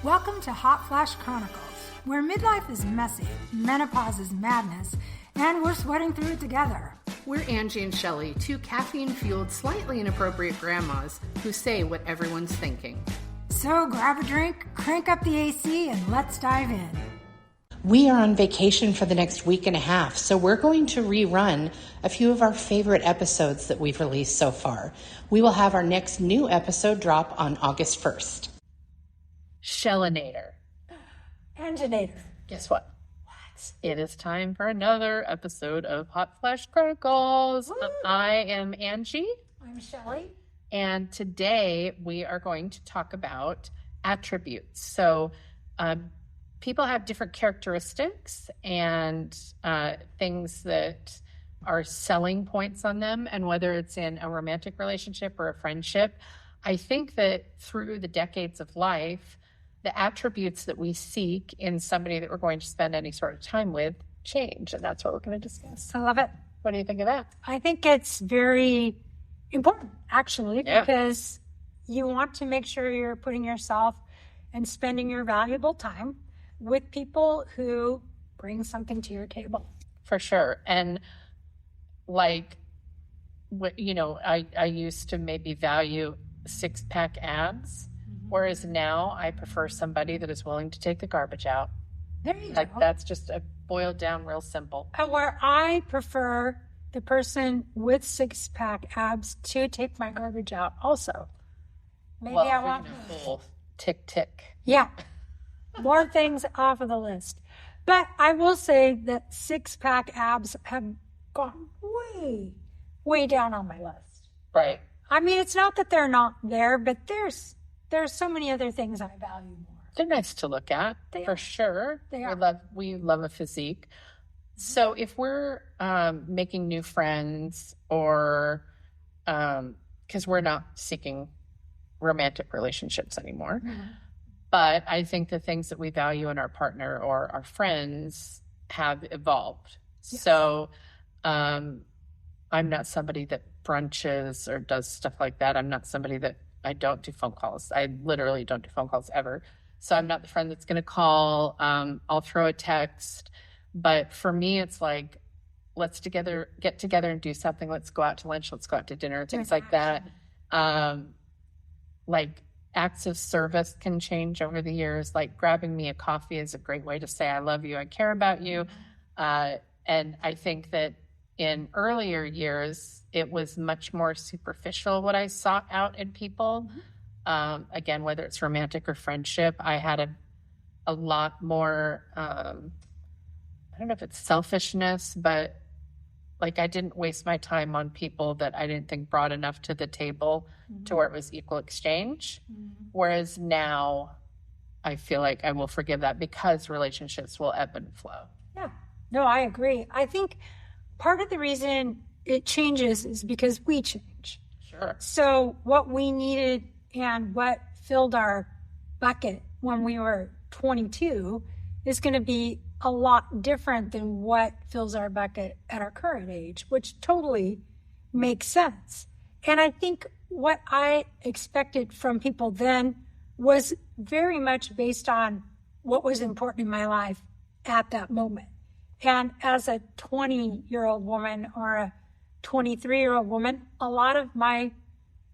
Welcome to Hot Flash Chronicles, where midlife is messy, menopause is madness, and we're sweating through it together. We're Angie and Shelly, two caffeine-fueled, slightly inappropriate grandmas who say what everyone's thinking. So grab a drink, crank up the AC, and let's dive in. We are on vacation for the next week and a half, so we're going to rerun a few of our favorite episodes that we've released so far. We will have our next new episode drop on August 1st. Shellinator. Anginator. Guess what? It is time for another episode of Hot Flash Chronicles. Woo! I am Angie. I'm Shelly. And today we are going to talk about attributes. So people have different characteristics and things that are selling points on them. And whether it's in a romantic relationship or a friendship, I think that through the decades of life, the attributes that we seek in somebody that we're going to spend any sort of time with change. And that's what we're going to discuss. I love it. What do you think of that? I think it's very important, actually, because you want to make sure you're putting yourself and spending your valuable time with people who bring something to your table. For sure. And like, I used to maybe value six-pack abs. Whereas now I prefer somebody that is willing to take the garbage out. There you go. That's just boiled down real simple. Where I prefer the person with six-pack abs to take my garbage out also. Maybe I want full tick. Yeah. More things off of the list. But I will say that six-pack abs have gone way, way down on my list. Right. I mean, it's not that they're not there, but there's so many other things I value more. They're nice to look at, for sure. They are. We love a physique. So if we're making new friends or because we're not seeking romantic relationships anymore, but I think the things that we value in our partner or our friends have evolved. Yes. So I'm not somebody that brunches or does stuff like that. I'm not somebody that I don't do phone calls. I literally don't do phone calls ever. So I'm not the friend that's going to call. I'll throw a text. But for me, it's like, let's get together and do something. Let's go out to lunch. Let's go out to dinner, things like that. Like acts of service can change over the years. Like grabbing me a coffee is a great way to say, I love you. I care about you. And I think that in earlier years, it was much more superficial what I sought out in people. Again, whether it's romantic or friendship, I had a lot more, I don't know if it's selfishness, but like I didn't waste my time on people that I didn't think brought enough to the table to where it was equal exchange. Whereas now I feel like I will forgive that because relationships will ebb and flow. Yeah, no, I agree. I think part of the reason it changes is because we change. Sure. So what we needed and what filled our bucket when we were 22 is going to be a lot different than what fills our bucket at our current age, which totally makes sense. And I think what I expected from people then was very much based on what was important in my life at that moment. And as a 20-year-old woman or a 23-year-old woman, a lot of my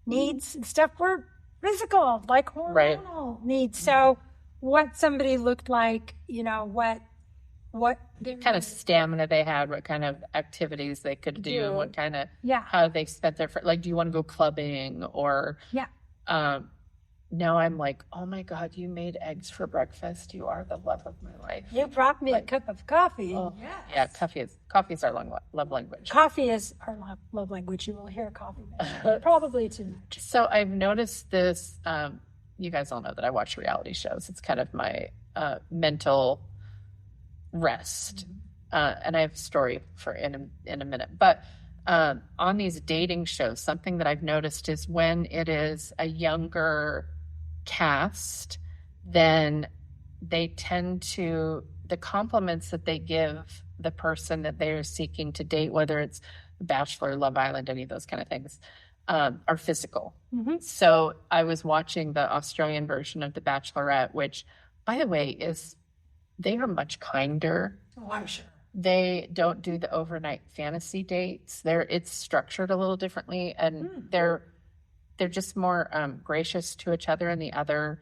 needs and stuff were physical, like hormonal needs. So what somebody looked like, what kind of stamina they had, what kind of activities they could do, what kind of, how they spent their, like, do you want to go clubbing or, now I'm like, oh my God, you made eggs for breakfast. You are the love of my life. You brought me a cup of coffee. Oh, yes. Yeah, coffee is our love language. Coffee is our love language. You will hear coffee mentioned. Probably too much. So I've noticed this, you guys all know that I watch reality shows. It's kind of my mental rest. And I have a story for in a minute. But on these dating shows, something that I've noticed is when it is a younger cast, then they tend to, the compliments that they give the person that they are seeking to date, whether it's Bachelor, Love Island, any of those kind of things, are physical. So I was watching the Australian version of The Bachelorette, which, by the way, they are much kinder. Oh, I'm sure. They don't do the overnight fantasy dates. It's structured a little differently, and they're just more gracious to each other and the other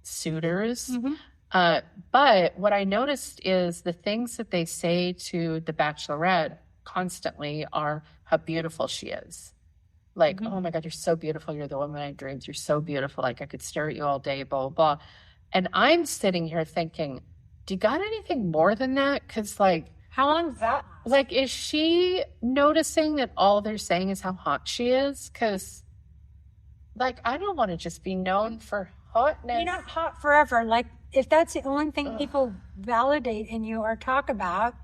suitors. But what I noticed is the things that they say to the Bachelorette constantly are how beautiful she is. Like, oh my God, you're so beautiful. You're the woman I dreamed. You're so beautiful. Like, I could stare at you all day, blah, blah, blah. And I'm sitting here thinking, do you got anything more than that? Because, like, how long is that? Like, is she noticing that all they're saying is how hot she is? Because, like, I don't want to just be known for hotness. You're not hot forever. Like, if that's the only thing people validate in you or talk about,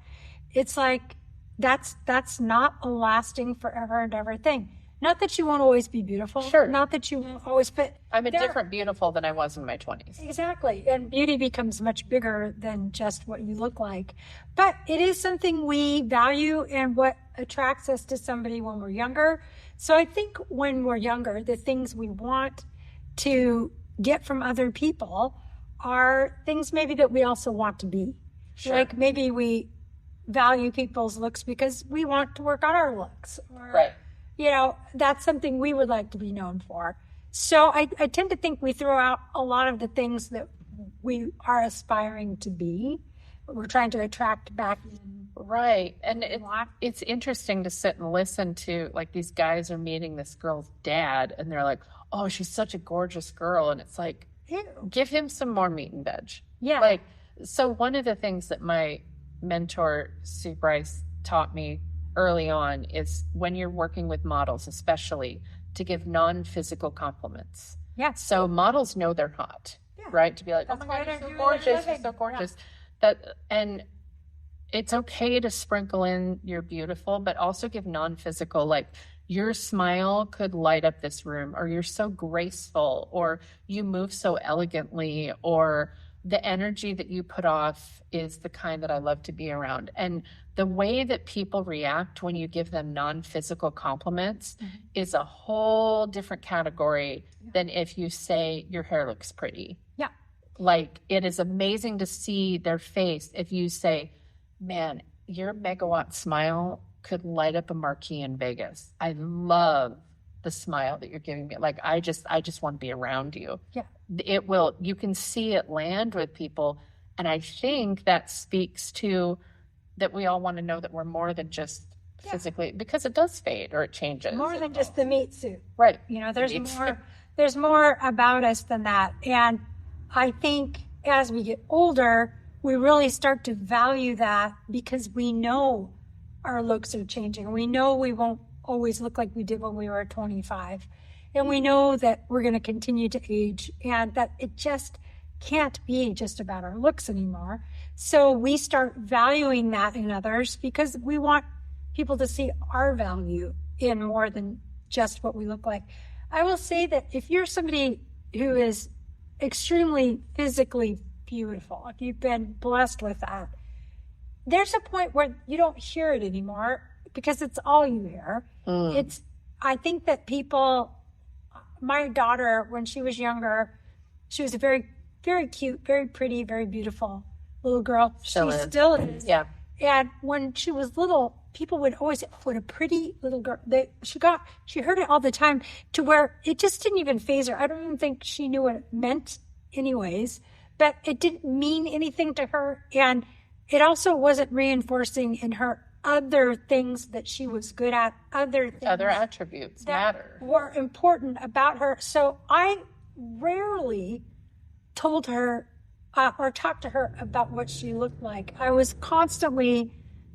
it's like, that's not a lasting forever and ever thing. Not that you won't always be beautiful. Sure. Not that you won't always, but I'm a different beautiful than I was in my 20s. Exactly. And beauty becomes much bigger than just what you look like. But it is something we value and what attracts us to somebody when we're younger. So I think when we're younger, the things we want to get from other people are things maybe that we also want to be. Sure. Like maybe we value people's looks because we want to work on our looks. Or, right. You know, that's something we would like to be known for. So I tend to think we throw out a lot of the things that we are aspiring to be. We're trying to attract back in. Right. And it's interesting to sit and listen to, like, these guys are meeting this girl's dad, and they're like, oh, she's such a gorgeous girl. And it's like, Ew. Give him some more meat and veg. Yeah. Like, so one of the things that my mentor, Sue Bryce, taught me early on is when you're working with models, especially, to give non-physical compliments. Yeah. So models know they're hot, right? To be like, That's oh my why God, they're you're so doing gorgeous, their you're so living. gorgeous. And it's okay to sprinkle in you're beautiful, but also give non-physical, like, your smile could light up this room, or you're so graceful, or you move so elegantly, or the energy that you put off is the kind that I love to be around. And the way that people react when you give them non-physical compliments is a whole different category than if you say your hair looks pretty. Yeah. Like, it is amazing to see their face if you say, man, your megawatt smile could light up a marquee in Vegas. I love the smile that you're giving me. Like, I just want to be around you. Yeah. You can see it land with people. And I think that speaks to that we all want to know that we're more than just physically, because it does fade or it changes. More than just the meat suit. Right. You know, there's more about us than that. And I think as we get older, we really start to value that because we know our looks are changing. We know we won't always look like we did when we were 25. And we know that we're going to continue to age and that it just can't be just about our looks anymore. So we start valuing that in others because we want people to see our value in more than just what we look like. I will say that if you're somebody who is extremely physically beautiful, if you've been blessed with that, there's a point where you don't hear it anymore because it's all you hear. I think that my daughter, when she was younger, she was a very, very cute, very pretty, very beautiful little girl. She still is. Yeah. And when she was little, people would always say, oh, what a pretty little girl. She heard it all the time to where it just didn't even faze her. I don't even think she knew what it meant anyways, but it didn't mean anything to her. And it also wasn't reinforcing in her other things that she was good at, other attributes that matter. were important about her. So I rarely told her or talked to her about what she looked like. I was constantly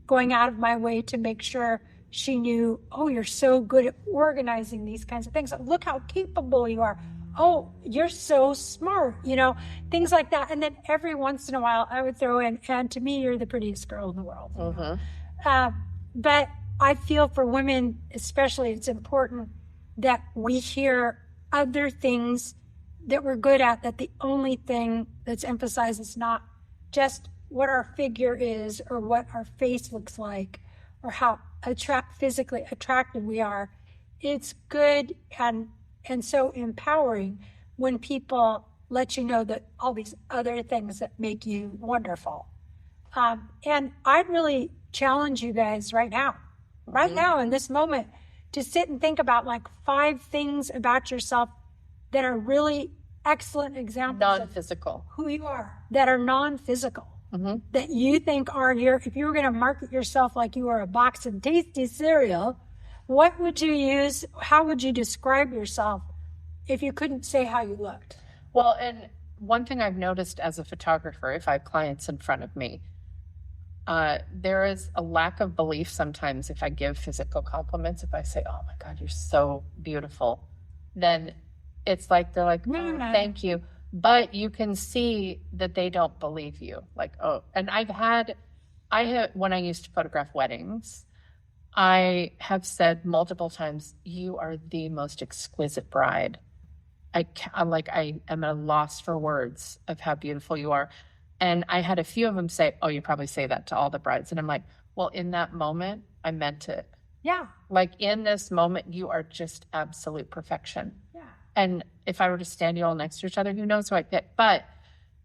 going out of my way to make sure she knew, oh, you're so good at organizing these kinds of things. Look how capable you are. Oh, you're so smart, things like that. And then every once in a while I would throw in, and to me, you're the prettiest girl in the world. But I feel for women, especially, it's important that we hear other things that we're good at, that the only thing that's emphasized is not just what our figure is or what our face looks like or how physically attractive we are. it's good and so empowering when people let you know that all these other things that make you wonderful. And I'd really challenge you guys right now in this moment, to sit and think about like 5 things about yourself that are really excellent examples Non-physical. of who you are, that are non-physical, that you think are if you were going to market yourself like you were a box of tasty cereal, what would you use? How would you describe yourself if you couldn't say how you looked? Well, and one thing I've noticed as a photographer, if I have clients in front of me, there is a lack of belief sometimes if I give physical compliments. If I say, oh my God, you're so beautiful, then it's like, they're like, oh, thank you. But you can see that they don't believe you. Like, oh, and I have, when I used to photograph weddings, I have said multiple times, you are the most exquisite bride. I am at a loss for words of how beautiful you are. And I had a few of them say, oh, you probably say that to all the brides. And I'm like, well, in that moment, I meant it. Yeah. Like in this moment, you are just absolute perfection. Yeah. And if I were to stand you all next to each other, who knows who I'd pick? But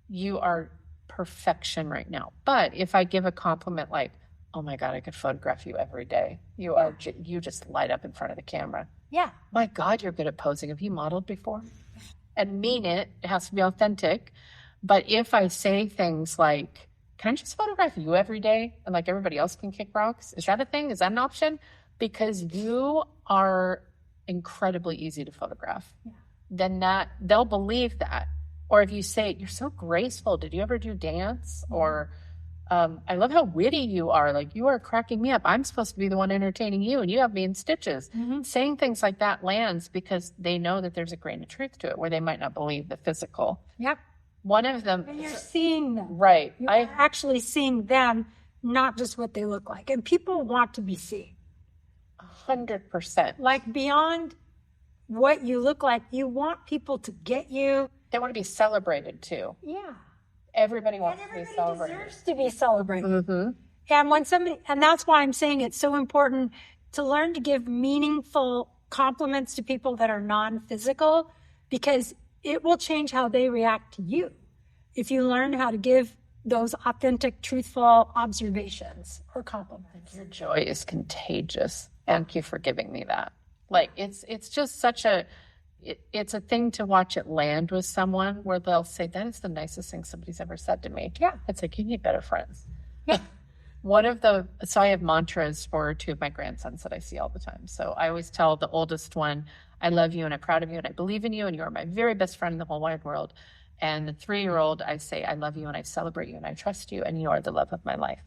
you are perfection right now. But if I give a compliment like, oh my God, I could photograph you every day. You just light up in front of the camera. Yeah. My God, you're good at posing. Have you modeled before? And mean it. It has to be authentic. But if I say things like, can I just photograph you every day? And like everybody else can kick rocks. Is that a thing? Is that an option? Because you are incredibly easy to photograph. Yeah. Then they'll believe that. Or if you say, you're so graceful. Did you ever do dance? Mm-hmm. Or I love how witty you are. Like, you are cracking me up. I'm supposed to be the one entertaining you, and you have me in stitches. Mm-hmm. Saying things like that lands because they know that there's a grain of truth to it, where they might not believe the physical. Yep. One of them. And you're seeing them. Right. You're actually seeing them, not just what they look like. And people want to be seen. 100%. Like, beyond what you look like, you want people to get you. They want to be celebrated too. Yeah. Everybody wants to be celebrated. Deserves to be celebrated. Mm-hmm. And that's why I'm saying it's so important to learn to give meaningful compliments to people that are non-physical, because it will change how they react to you if you learn how to give those authentic, truthful observations or compliments. Your joy is contagious. Thank you for giving me that. Like, it's just such it's a thing to watch it land with someone where they'll say, that is the nicest thing somebody's ever said to me. Yeah. It's like, you need better friends. Yeah. So I have mantras for 2 of my grandsons that I see all the time. So I always tell the oldest one, I love you and I'm proud of you and I believe in you and you are my very best friend in the whole wide world. And the 3-year-old, I say, I love you and I celebrate you and I trust you and you are the love of my life.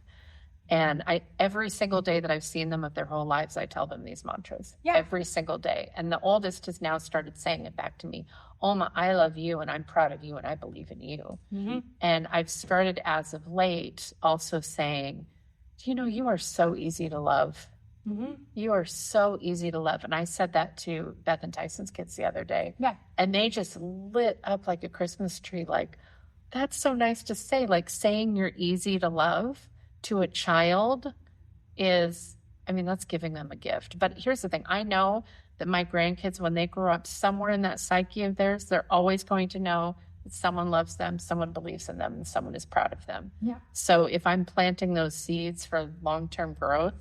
And every single day that I've seen them of their whole lives, I tell them these mantras. Yeah. Every single day. And the oldest has now started saying it back to me. Oma, I love you and I'm proud of you and I believe in you. Mm-hmm. And I've started as of late also saying, you are so easy to love. Mm-hmm. You are so easy to love. And I said that to Beth and Tyson's kids the other day. Yeah. And they just lit up like a Christmas tree. Like, that's so nice to say. Like, saying you're easy to love to a child is, that's giving them a gift. But here's the thing. I know that my grandkids, when they grow up, somewhere in that psyche of theirs, they're always going to know that someone loves them, someone believes in them, and someone is proud of them. Yeah. So if I'm planting those seeds for long-term growth.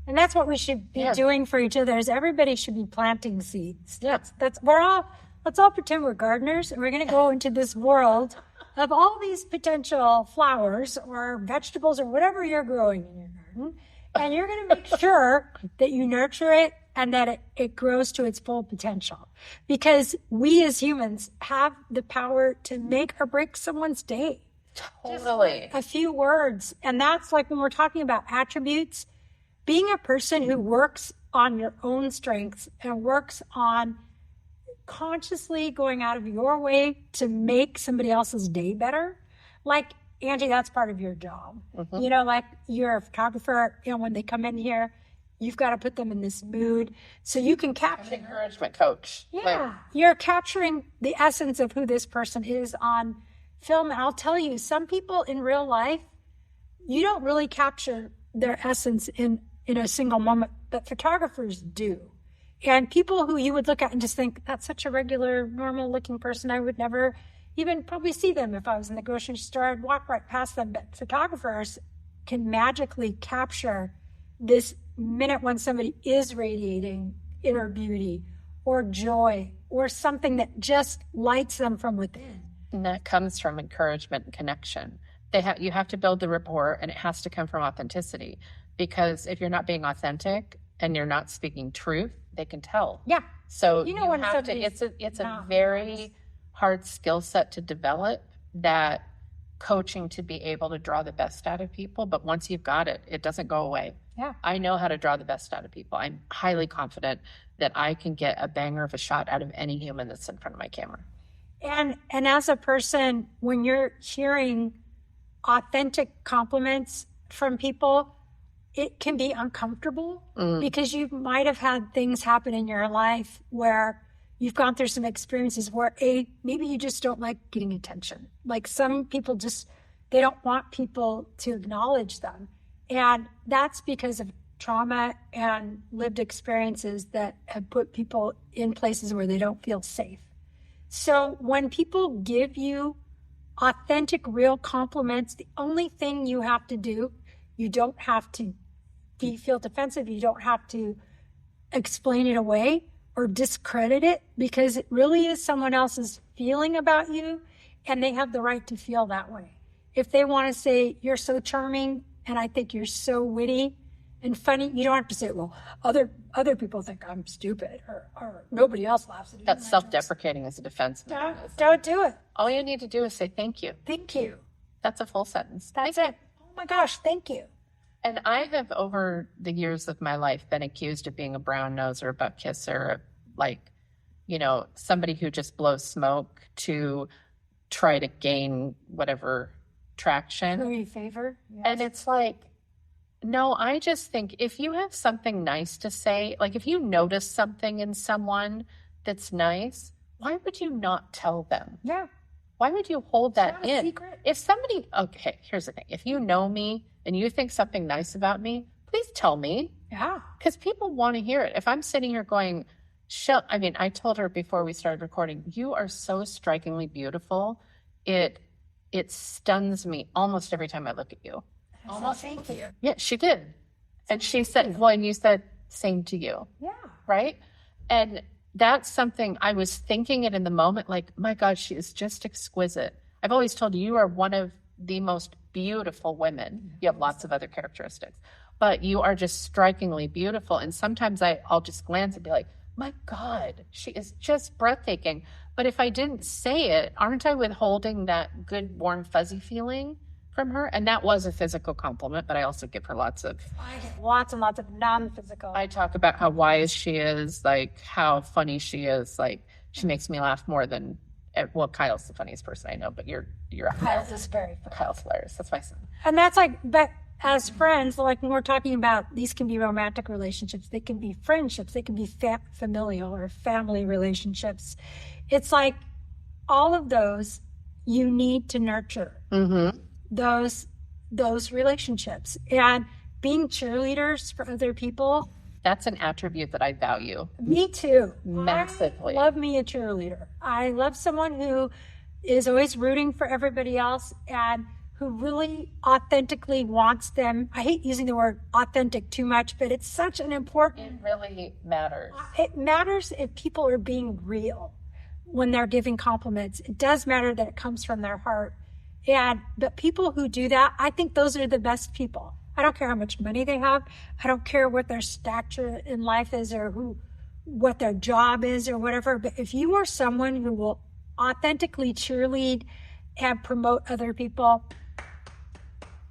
And that's what we should be doing for each other, is everybody should be planting seeds. Yeah. Let's all pretend we're gardeners, and we're going to go into this world of all these potential flowers or vegetables or whatever you're growing in your garden. And you're going to make sure that you nurture it and that it grows to its full potential. Because we as humans have the power to make or break someone's day. Totally. A few words. And that's like when we're talking about attributes, being a person who works on your own strengths and works on consciously going out of your way to make somebody else's day better. Like, Angie, that's part of your job. Mm-hmm. Like, you're a photographer, when they come in here, you've got to put them in this mood so you can capture. An encouragement coach. Yeah. You're capturing the essence of who this person is on film. And I'll tell you, some people in real life, you don't really capture their essence in a single moment, but photographers do. And people who you would look at and just think, that's such a regular, normal looking person. I would never even probably see them if I was in the grocery store. I'd walk right past them. But photographers can magically capture this minute when somebody is radiating inner beauty or joy or something that just lights them from within. And that comes from encouragement and connection. You have to build the rapport, and it has to come from authenticity. Because if you're not being authentic and you're not speaking truth, they can tell. Yeah. So You know when have to, somebody's it's a not very honest. hard skill set to develop, that coaching to be able to draw the best out of people. But once you've got it, it doesn't go away. Yeah. I know how to draw the best out of people. I'm highly confident that I can get a banger of a shot out of any human that's in front of my camera. And as a person, when you're hearing authentic compliments from people, it can be uncomfortable because you might have had things happen in your life where you've gone through some experiences where maybe you just don't like getting attention. Like some people they don't want people to acknowledge them. And that's because of trauma and lived experiences that have put people in places where they don't feel safe. So when people give you authentic, real compliments, the only thing you have to do, you don't have to feel defensive. You don't have to explain it away or discredit it, because it really is someone else's feeling about you, and they have the right to feel that way. If they want to say, you're so charming, and I think you're so witty and funny, you don't have to say, well, other people think I'm stupid, or nobody else laughs at you. That's self-deprecating as a defense. Don't do it. All you need to do is say thank you. Thank you. That's a full sentence. That's it. Oh my gosh, thank you. And I have, over the years of my life, been accused of being a brown nose or a butt kisser, like, somebody who just blows smoke to try to gain whatever traction. Very favor. Yes. And it's like, no, I just think if you have something nice to say, like if you notice something in someone that's nice, why would you not tell them? Yeah. Why would you hold that It's not a in? secret. If somebody, okay, here's the thing. If you know me and you think something nice about me, please tell me. Yeah. Because people want to hear it. If I'm sitting here going, I told her before we started recording, you are so strikingly beautiful. It stuns me almost every time I look at you. Almost. Thank you. Yeah, she did. And she said, well, and you said, same to you. Yeah. Right? And that's something I was thinking it in the moment, like, my God, she is just exquisite. I've always told you, you are one of the most beautiful women. You have lots of other characteristics, but you are just strikingly beautiful. And sometimes I'll just glance and be like, my God, she is just breathtaking. But if I didn't say it, aren't I withholding that good, warm, fuzzy feeling from her? And that was a physical compliment, but I also give her lots of... I get lots and lots of non-physical. I talk about how wise she is, like how funny she is. Like she makes me laugh more than... Well, Kyle's the funniest person I know, but you're Kyle's is very funny. Kyle's hilarious. That's my son. And that's like, but as friends, like when we're talking about, these can be romantic relationships, they can be friendships, they can be familial or family relationships. It's like all of those you need to nurture those relationships, and being cheerleaders for other people. That's an attribute that I value. Me too. Massively. I love me a cheerleader. I love someone who is always rooting for everybody else and who really authentically wants them. I hate using the word authentic too much, but it's such an important... It really matters. It matters if people are being real when they're giving compliments. It does matter that it comes from their heart. But people who do that, I think those are the best people. I don't care how much money they have. I don't care what their stature in life is or what their job is or whatever. But if you are someone who will authentically cheerlead and promote other people,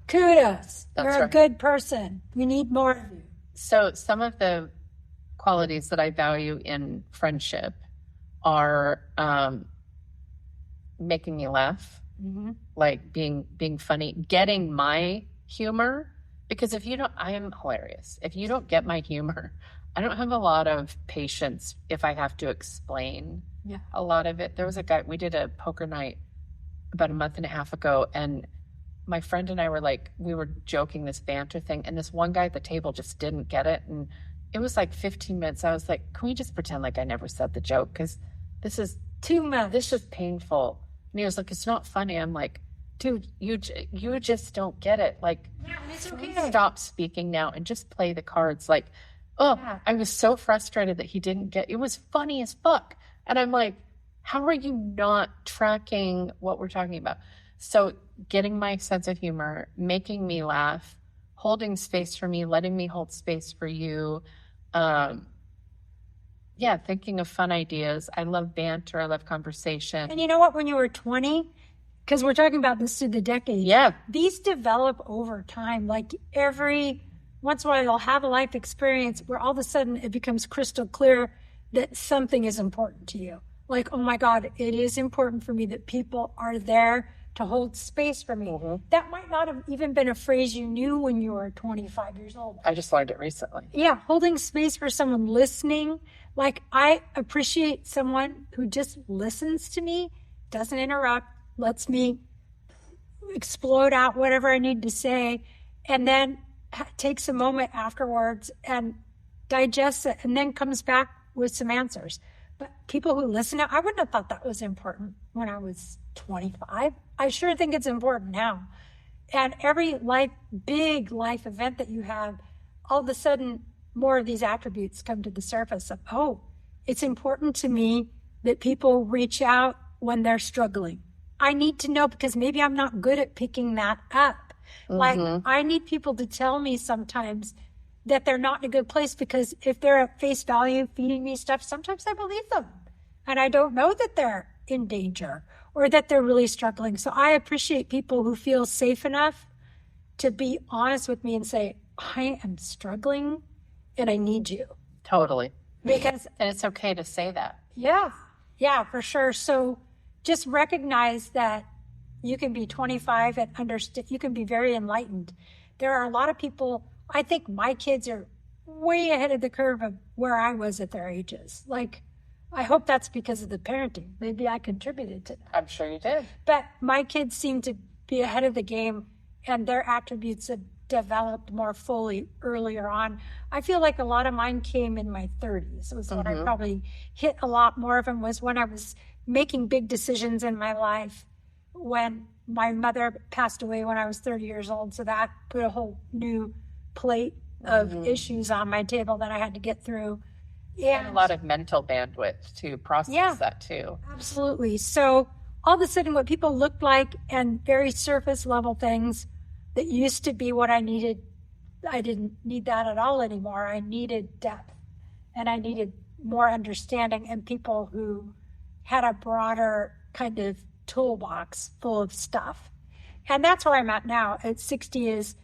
kudos. You're a good person. We need more of you. So some of the qualities that I value in friendship are making me laugh, like being funny, getting my humor. Because I am hilarious. If you don't get my humor, I don't have a lot of patience if I have to explain a lot of it. There was a guy, we did a poker night about a month and a half ago, and my friend and I were like, we were joking this banter thing, and this one guy at the table just didn't get it. And it was like 15 minutes. I was like, can we just pretend like I never said the joke? Because this is Too much. this is painful. And he was like, it's not funny. I'm like, dude, you just don't get it. Like, Yeah, it's can we okay. stop speaking now and just play the cards? Like, oh, Yeah. I was so frustrated that he didn't get. It was funny as fuck, and I'm like, how are you not tracking what we're talking about? So, getting my sense of humor, making me laugh, holding space for me, letting me hold space for you. Yeah, thinking of fun ideas. I love banter. I love conversation. And you know what? When you were 20, because we're talking about this through the decades, Yeah. these develop over time. Like every once in a while, you'll have a life experience where all of a sudden it becomes crystal clear that something is important to you. Like, oh my God, it is important for me that people are there to hold space for me. That might not have even been a phrase you knew when you were 25 years old. I just learned it recently. Yeah, holding space for someone, listening. Like, I appreciate someone who just listens to me, doesn't interrupt, lets me explode out whatever I need to say, and then takes a moment afterwards and digests it and then comes back with some answers. But people who listen now, I wouldn't have thought that was important when I was 25. I sure think it's important now. And every big life event that you have, all of a sudden, more of these attributes come to the surface of, oh, it's important to me that people reach out when they're struggling. I need to know because maybe I'm not good at picking that up. Like, I need people to tell me sometimes that they're not in a good place, because if they're at face value feeding me stuff, sometimes I believe them. And I don't know that they're in danger or that they're really struggling. So I appreciate people who feel safe enough to be honest with me and say, I am struggling and I need you. Totally. Because, And it's okay to say that. yeah, for sure. So just recognize that you can be 25 and understand, you can be very enlightened. There are a lot of people, I think my kids are way ahead of the curve of where I was at their ages. Like, I hope that's because of the parenting. Maybe I contributed to that. I'm sure you did. But my kids seem to be ahead of the game, and their attributes have developed more fully earlier on. I feel like a lot of mine came in my 30s. It was when I probably hit a lot more of them, was when I was making big decisions in my life. When my mother passed away when I was 30 years old, so that put a whole new plate of issues on my table that I had to get through. And a lot of mental bandwidth to process that too. Absolutely. So all of a sudden what people looked like and very surface level things that used to be what I needed, I didn't need that at all anymore. I needed depth and I needed more understanding and people who had a broader kind of toolbox full of stuff. And that's where I'm at now at 60, is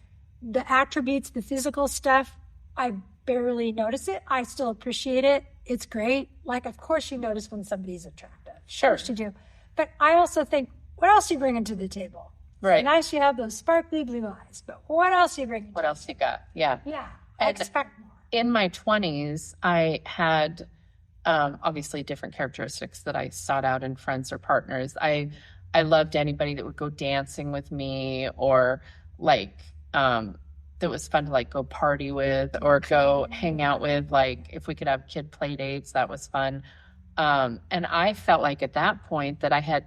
the attributes, the physical stuff, I barely notice it. I still appreciate it. It's great. Like, of course you notice when somebody's attractive. Sure. Of course you do. But I also think, what else are you bringing to the table? Right. Nice you have those sparkly blue eyes, but what else are you bringing? What else you got? Yeah. Yeah. I And expect more. in my 20s, I had obviously different characteristics that I sought out in friends or partners. I loved anybody that would go dancing with me, or like that was fun to like go party with or go hang out with. Like if we could have kid play dates, that was fun. And I felt like at that point that I had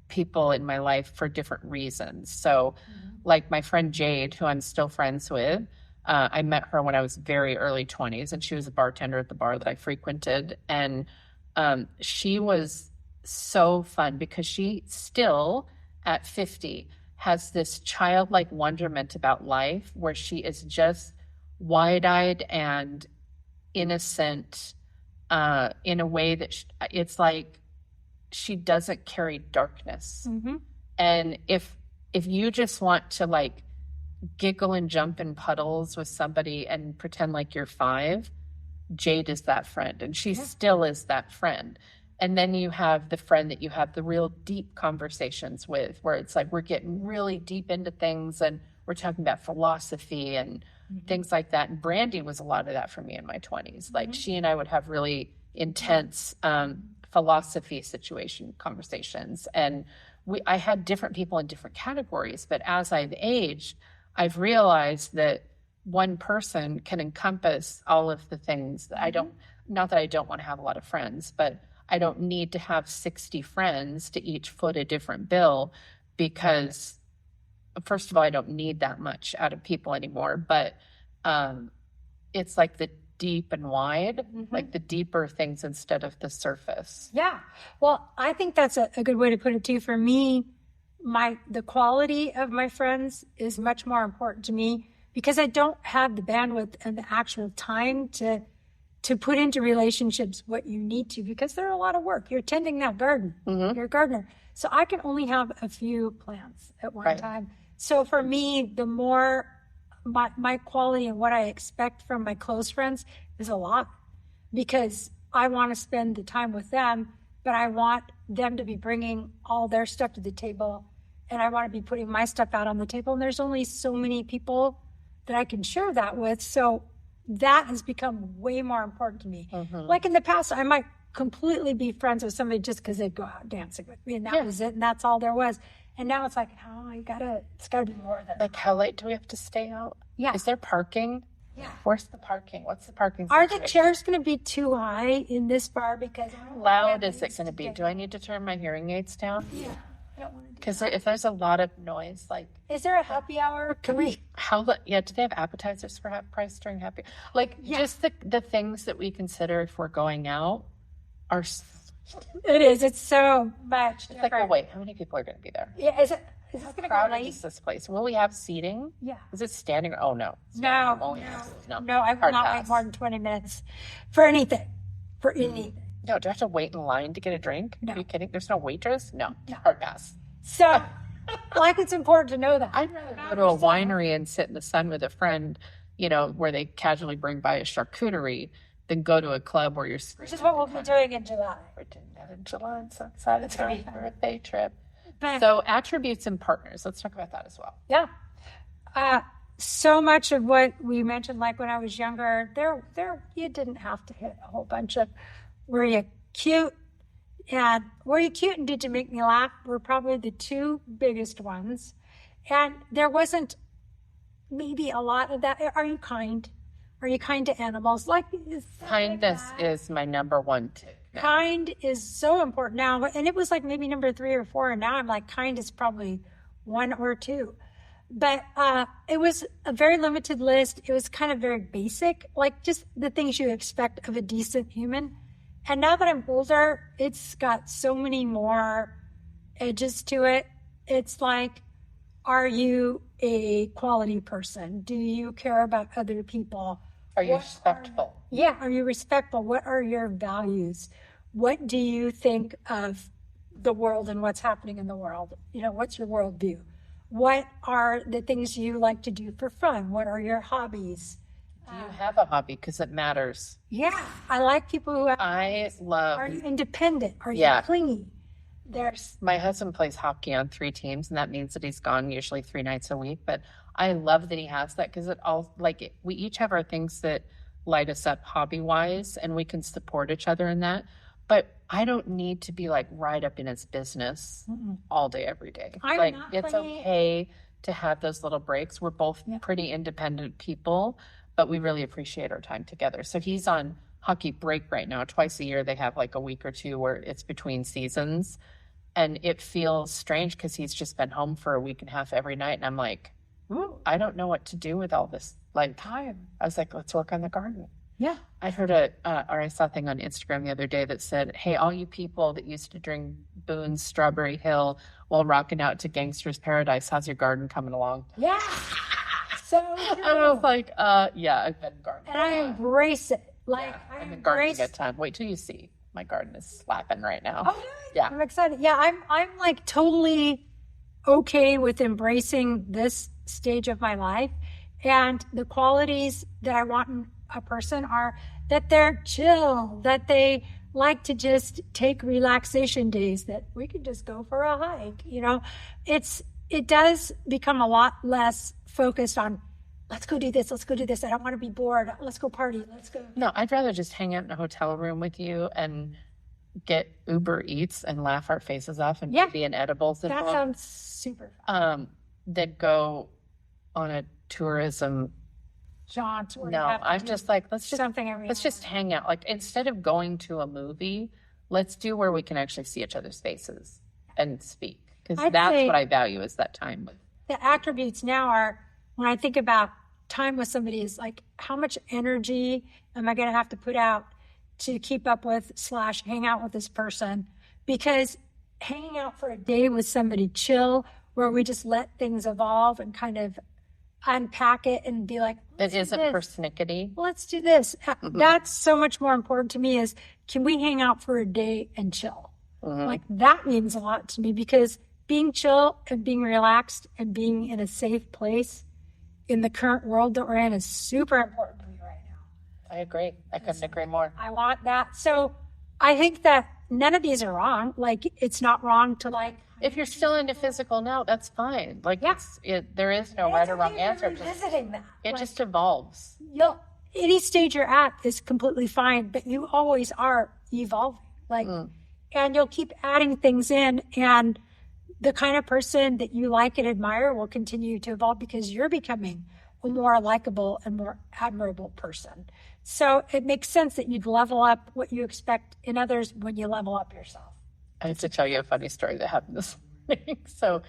people in my life for different reasons. So like my friend Jade, who I'm still friends with, I met her when I was very early 20s, and she was a bartender at the bar that I frequented. And she was so fun because she still, at 50, has this childlike wonderment about life where she is just wide-eyed and innocent in a way that it's like she doesn't carry darkness. And if you just want to like giggle and jump in puddles with somebody and pretend like you're 5, Jade is that friend, and she still is that friend. And then you have the friend that you have the real deep conversations with, where it's like we're getting really deep into things and we're talking about philosophy and things like that. And Brandy was a lot of that for me in my 20s. Like she and I would have really intense philosophy conversations. And I had different people in different categories, but as I've aged, I've realized that one person can encompass all of the things that I don't, not that I don't want to have a lot of friends, but I don't need to have 60 friends to each foot a different bill, because first of all, I don't need that much out of people anymore. But it's like the deep and wide, like the deeper things instead of the surface. Yeah. Well, I think that's a good way to put it too. For me, the quality of my friends is much more important to me, because I don't have the bandwidth and the actual time to put into relationships what you need to, because they're a lot of work. You're tending that garden. You're a gardener. So I can only have a few plants at one time. So for me, the more my quality and what I expect from my close friends is a lot, because I want to spend the time with them, but I want them to be bringing all their stuff to the table, and I want to be putting my stuff out on the table. And there's only so many people that I can share that with. So that has become way more important to me. Like in the past, I might completely be friends with somebody just because they'd go out dancing with me, and that was it, and that's all there was. And now it's like, oh, it's gotta be more than that. Like, how late do we have to stay out? Yeah. Is there parking? Yeah. Where's the parking? What's the parking Are situation? the chairs going to be too high in this bar? Because How loud is it going to be? Do I need to turn my hearing aids down? Yeah, I don't want to do Because that. if there's a lot of noise, like, Is there a happy hour? Can we? do they have appetizers for half price during happy? Like, just the things that we consider if we're going out are. It is. It's so much. It's like, well, wait, how many people are going to be there? Yeah. Is this How going to go crowded late? is this place? Will we have seating? Yeah. Is it standing? Oh no. No. I will Hard not wait pass. more than 20 minutes for anything. For anything. No, do I have to wait in line to get a drink? No. Are you kidding? There's no waitress? No. Hard pass. So, like, it's important to know that. I'd rather go to a winery and sit in the sun with a friend, where they casually bring by a charcuterie, than go to a club where you're. Which is what we'll be doing in July. We're doing that in July. I'm so excited. It's gonna be our fun. birthday trip. But, So attributes and partners. Let's talk about that as well. yeah. So much of what we mentioned, like when I was younger, there you didn't have to hit a whole bunch of, were you cute? And were you cute and did you make me laugh were probably the two biggest ones. And there wasn't maybe a lot of that. Are you kind? Are you kind to animals? Kindness is my number one tip. Kind is so important now. And it was like maybe number 3 or 4. And now I'm like, kind is probably 1 or 2. But it was a very limited list. It was kind of very basic, like just the things you expect of a decent human. And now that I'm older, it's got so many more edges to it. It's like, are you a quality person? Do you care about other people? Are you respectful? Are you respectful? What are your values? What do you think of the world and what's happening in the world? What's your worldview? What are the things you like to do for fun? What are your hobbies? Do you have a hobby? Because it matters. Yeah, I like people who are you independent? Are you clingy? My husband plays hockey on 3 teams, and that means that he's gone usually 3 nights a week. But I love that he has that, because we each have our things that light us up hobby wise, and we can support each other in that. But I don't need to be like right up in his business all day, every day. It's okay to have those little breaks. We're both pretty independent people, but we really appreciate our time together. So he's on hockey break right now. Twice a year, they have like a week or 2 where it's between seasons. And it feels strange because he's just been home for a week and a half every night. And I'm like, I don't know what to do with all this time. I was like, let's work on the garden. Yeah. I heard I saw a thing on Instagram the other day that said, hey, all you people that used to drink Boone's Strawberry Hill while rocking out to Gangster's Paradise, how's your garden coming along? Yeah. So I was like, yeah, I've been gardening. And I embrace it. I've been gardening a ton. Wait till you see. My garden is slapping right now. Oh, yeah. I'm excited. Yeah, I'm like totally okay with embracing this stage of my life. And the qualities that I want in a person are that they're chill, that they like to just take relaxation days, that we could just go for a hike. It does become a lot less focused on, let's go do this. I don't want to be bored. Let's go party. Let's go. No, I'd rather just hang out in a hotel room with you and get Uber Eats and laugh our faces off and be in edibles. That sounds super fun. Than go on a tourism jaunt. Or No, I'm just like, let's something just hang out. Like, instead of going to a movie, let's do where we can actually see each other's faces and speak. Because that's what I value, is that time. The attributes now are, when I think about time with somebody, is like, how much energy am I going to have to put out to keep up with / hang out with this person? Because hanging out for a day with somebody chill, where we just let things evolve and kind of unpack it and be like, It isn't persnickety. let's do this. That's so much more important to me, is, can we hang out for a day and chill? Like, that means a lot to me, because being chill and being relaxed and being in a safe place in the current world that we're in is super important to me right now. I agree. I couldn't agree more. I want that. So I think that none of these are wrong. Like, it's not wrong to, like, If you're still into physical now, that's fine. Like, there is no right or wrong answer. It just evolves. Any stage you're at is completely fine, but you always are evolving. Like, and you'll keep adding things in, and the kind of person that you like and admire will continue to evolve, because you're becoming a more likable and more admirable person. So it makes sense that you'd level up what you expect in others when you level up yourself. I have to tell you a funny story that happened this morning. So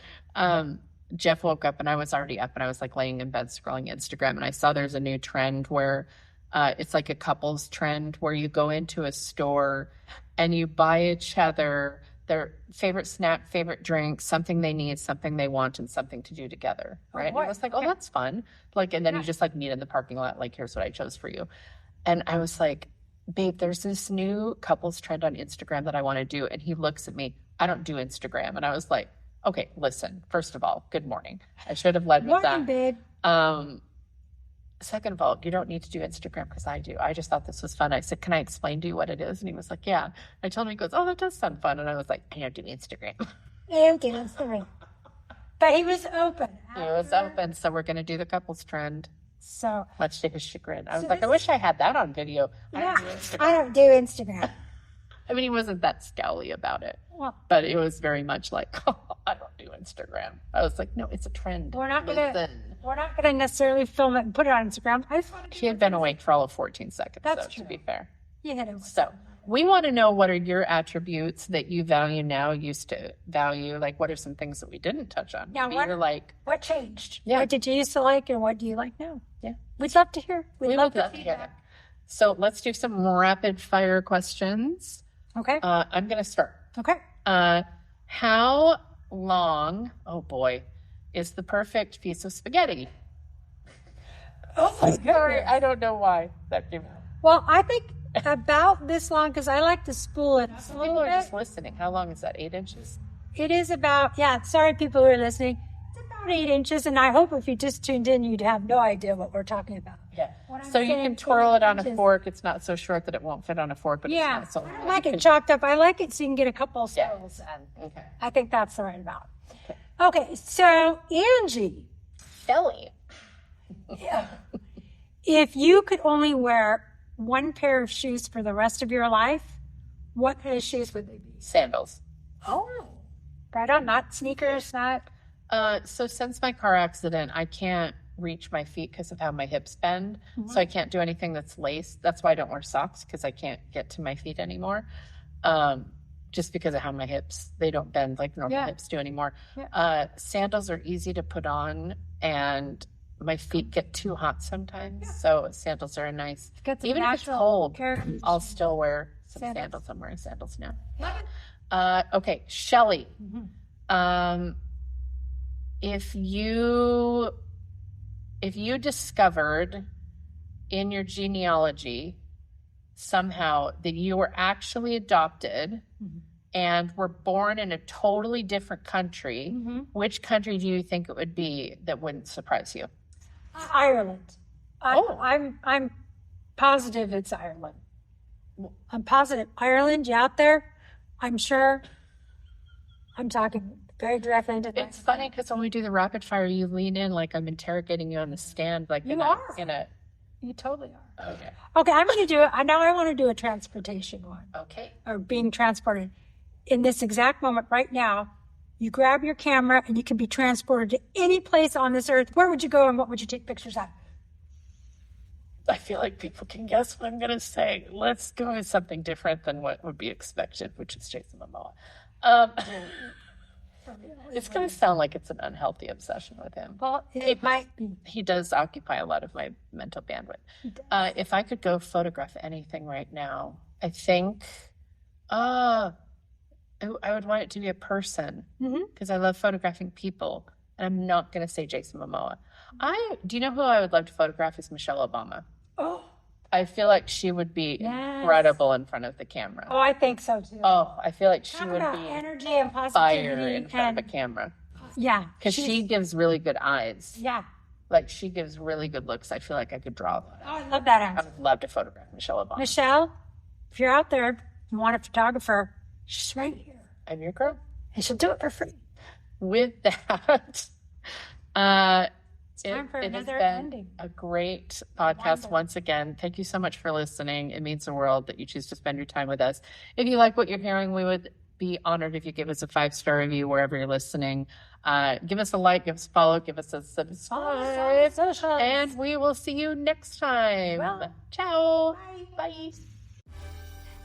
Jeff woke up and I was already up, and I was like laying in bed scrolling Instagram, and I saw there's a new trend where it's like a couples trend, where you go into a store and you buy each other their favorite snack, favorite drink, something they need, something they want, and something to do together, right? And I was like, oh, that's fun. Like, and then you just like meet in the parking lot, like, here's what I chose for you. And I was like, babe, there's this new couples trend on Instagram that I want to do. And he looks at me, I don't do Instagram. And I was like, okay, listen, first of all, good morning. I should have led with that. Babe. Second of all, you don't need to do Instagram, because I do. I just thought this was fun. I said, can I explain to you what it is? And he was like, yeah. I told him, he goes, oh, that does sound fun. And I was like, I don't do Instagram. But he was open. He was open. So we're going to do the couples trend. So much to his chagrin. I was like, I wish I had that on video. I don't do Instagram. I mean, he wasn't that scowly about it, but it was very much like, oh, I don't do Instagram. I was like, no, it's a trend. We're not gonna necessarily film it and put it on Instagram. He had been awake for all of 14 seconds. That's true. To be fair. You hit him. So we want to know, what are your attributes that you value now, used to value? Like, what are some things that we didn't touch on? Now, what changed? Yeah. What did you used to like, and what do you like now? Yeah. We'd love to hear. We'd love to hear that. So let's do some rapid fire questions. Okay. I'm going to start. Okay. How long, oh boy, is the perfect piece of spaghetti? Oh my Sorry, I don't know why that came out. Well, I think about this long, because I like to spool it a little People are bit. just listening. How long is that? 8 inches? It is about, sorry people who are listening, it's about 8 inches, and I hope if you just tuned in, you'd have no idea what we're talking about. Yeah. So you can twirl it on a fork. It's not so short that it won't fit on a fork, but it's not so long. I like it chopped up. I like it so you can get a couple of swirls. Okay. I think that's the right amount. Okay, so Angie. Shelly. Yeah. If you could only wear one pair of shoes for the rest of your life, what kind of shoes would they be? Sandals. Oh, right on. Not sneakers, not... So since my car accident, I can't reach my feet because of how my hips bend. So I can't do anything that's laced. That's why I don't wear socks, because I can't get to my feet anymore. Just because of how my hips, they don't bend like normal hips do anymore. Yeah. Sandals are easy to put on, and my feet get too hot sometimes. So sandals are nice. Even if it's cold, I'll still wear some sandals. I'm wearing sandals now. Okay, Shelly. If you discovered in your genealogy somehow that you were actually adopted and were born in a totally different country, which country do you think it would be that wouldn't surprise you? Ireland. I'm positive it's Ireland. I'm positive. Ireland, you out there? I'm sure. I'm talking very directly into that. It's funny because when we do the rapid fire, you lean in like I'm interrogating you on the stand. Like you totally are. Okay, I'm going to do it. Now I want to do a transportation one. Okay. Or being transported. In this exact moment right now, you grab your camera and you can be transported to any place on this earth. Where would you go and what would you take pictures of? I feel like people can guess what I'm going to say. Let's go with something different than what would be expected, which is Jason Momoa. It's going to sound like it's an unhealthy obsession with him. Well, it might be. He does occupy a lot of my mental bandwidth. If I could go photograph anything right now, I think I would want it to be a person because I love photographing people. And I'm not going to say Jason Momoa. Do you know who I would love to photograph is Michelle Obama. Oh, I feel like she would be incredible in front of the camera. oh, I think so too. Oh, I feel like she Talk would about be energy and fire positivity in front of a camera. Yeah, Because she gives really good eyes. Yeah. Like she gives really good looks. I feel like I could draw that. Oh, I love that I answer. would love to photograph Michelle Obama. Michelle, if you're out there, you want a photographer, she's right here. I'm your girl. And she'll do it for free. With that, time for it has another been ending. a great podcast once again. Thank you so much for listening. It means the world that you choose to spend your time with us. If you like what you're hearing, we would be honored if you give us a 5-star review wherever you're listening. Give us a like, give us a follow, give us a subscribe. And we will see you next time. Well, ciao. bye.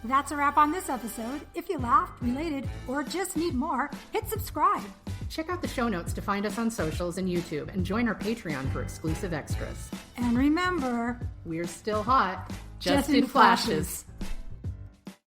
That's a wrap on this episode. If you laughed, related, or just need more, hit subscribe. Check out the show notes to find us on socials and YouTube and join our Patreon for exclusive extras. And remember, We're still hot, just in flashes.